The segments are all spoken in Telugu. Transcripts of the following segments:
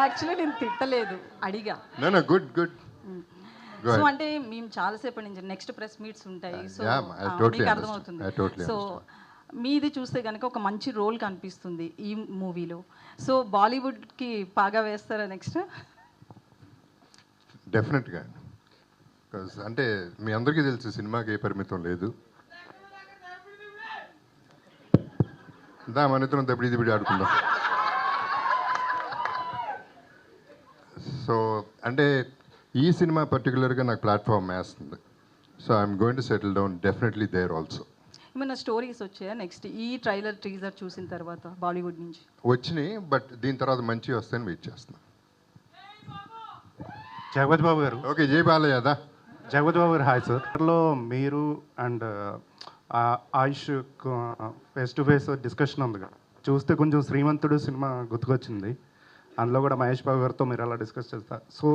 యాక్చువల్లీ నేను తిట్టలేదు, అడిగా. Good good. సో అంటే మేము చాలాసేపటి నుంచి నెక్స్ట్ ప్రెస్ మీట్స్ ఉంటాయి, సో మీకు అర్థమవుతుంది. సో మీది చూస్తే కనుక ఒక మంచి రోల్ కనిపిస్తుంది ఈ మూవీలో. సో బాలీవుడ్కి బాగా వేస్తారా నెక్స్ట్? డెఫినెట్గా. అంటే మీ అందరికీ తెలుసు సినిమాకి ఏ పరిమితం లేదు. మన ఇద్దరం దబ్బిడి ఆడుకుందాం. సో అంటే ఈ సినిమా పర్టికులర్గా నాకు ప్లాట్ఫామ్ వేస్తుంది. So I'm going to settle down definitely there also. ఏమైనా స్టోరీస్ వచ్చాయా నెక్స్ట్ ఈ ట్రైలర్ టీజర్ చూసిన తర్వాత బాలీవుడ్ నుంచి? వచ్చినాయి, బట్ దీని తర్వాత మంచి వస్తాయని వెయిట్ చేస్తున్నాను. జగపతి బాబు గారు. ఓకే, జై బాలయ్యదా. జగపతి బాబు గారు హాయ్ సార్. లో మీరు and Ayush face to face discussion ఉంది కదా, చూస్తే కొంచెం శ్రీమంతుడు సినిమా గుర్తుకొచ్చింది. అందులో కూడా మహేష్ బాబు గారితో మీరు అలా డిస్కస్ చేస్తారు. సో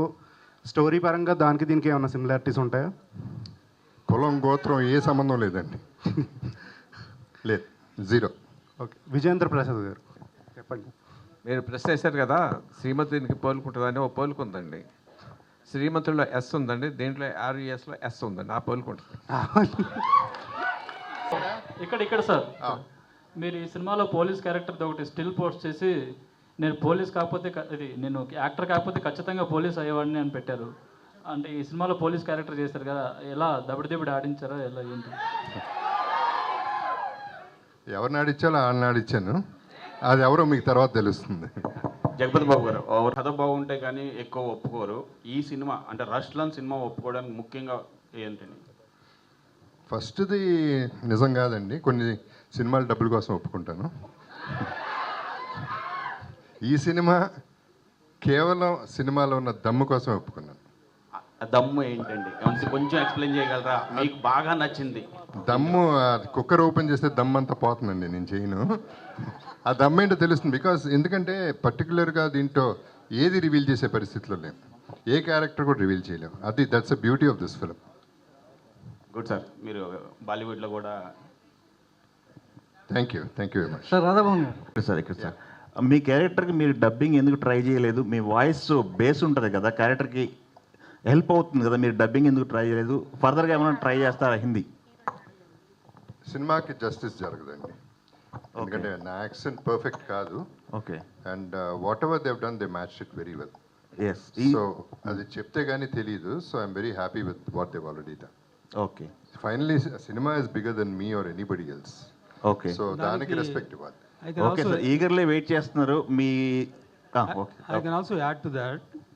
స్టోరీ పరంగా దానికి దీనికి ఏమైనా సిమిలారిటీస్ ఉంటాయా? కులం గోత్రం ఏ సంబంధం లేదండి. లేదు, జీరో. ఓకే, విజయేంద్ర ప్రసాద్ గారు చెప్పండి. మీరు ప్రశ్న వేశారు కదా, శ్రీమతికి పోలుకుంటుందని. ఓ పోలుకుందండి. శ్రీమంతుల్లో ఎస్ ఉందండి, దీంట్లో ఆర్యుఎస్లో ఎస్ ఉందండి. ఆ పోలుకుంటుంది. ఇక్కడ సార్, మీరు ఈ సినిమాలో పోలీస్ క్యారెక్టర్తో ఒకటి స్టిల్ పోస్ట్ చేసి నేను పోలీస్ కాకపోతే నేను యాక్టర్ కాకపోతే ఖచ్చితంగా పోలీస్ అయ్యేవాడిని అని పెట్టారు. అంటే ఈ సినిమాలో పోలీస్ క్యారెక్టర్ చేశారు కదా, ఎలా దబిడి ఆడించారా, ఎలా ఏంటి? ఎవరిని ఆడిచ్చాలో వాళ్ళని ఆడిచ్చాను. అది ఎవరో మీకు తర్వాత తెలుస్తుంది. జగపతి బాబు గారు కథ బాగుంటే కానీ ఎక్కువ ఒప్పుకోరు. ఈ సినిమా అంటే రష్లాన్ సినిమా ఒప్పుకోవడానికి ముఖ్యంగా ఏంటండి? ఫస్ట్ది నిజం కాదండి, కొన్ని సినిమాలు డబ్బుల కోసం ఒప్పుకుంటాను. ఈ సినిమా కేవలం సినిమాలో ఉన్న దమ్ము కోసం ఒప్పుకున్నాను. దమ్ము ఏంటండి, కొంచెం ఎక్స్ప్లెయిన్ చేయగలరా? మీకు బాగా నచ్చింది దమ్ము. కుక్కర్ ఓపెన్ చేస్తే దమ్ అంతా పోతుందండి, నేను చేయను. ఆ దమ్ ఏంటో తెలుస్తుంది. బికాస్ ఎందుకంటే పర్టికులర్గా దీంట్లో ఏది రివీల్ చేసే పరిస్థితిలో లేము, ఏ క్యారెక్టర్ కూడా రివీల్ చేయలేము. That's a beauty of this film. Good sir. మీరు బాలీవుడ్లో కూడా thank you very much. Sir Radhabhavan garu. Sir ఇక్కడ సార్, మీ క్యారెక్టర్కి మీరు డబ్బింగ్ ఎందుకు ట్రై చేయలేదు? మీ వాయిస్ బేస్ ఉంటుంది కదా, క్యారెక్టర్కి హెల్ప్ అవుతుంది కదా, మీరు డబ్బింగ్ ఎందుకు ట్రై చేయలేదు? ఫర్దర్గా ఏమైనా ట్రై చేస్తారా హిందీ? సినిమాకి జస్టిస్ జరగదండి, ఎందుకంటే నా యాక్సెంట్ పర్ఫెక్ట్ కాదు. Okay. And whatever they've done they match it very well. Yes. So అది చెప్తే కానీ తెలియదు. So I'm very happy with what they've already done. Okay. Finally cinema is bigger than me or anybody else. Okay. So దానికి రెస్పెక్ట్ ఇవ్వాలి. ఓకే సార్, ఈగర్లీ వెయిట్ చేస్తున్నారు మీ. I can also add to that.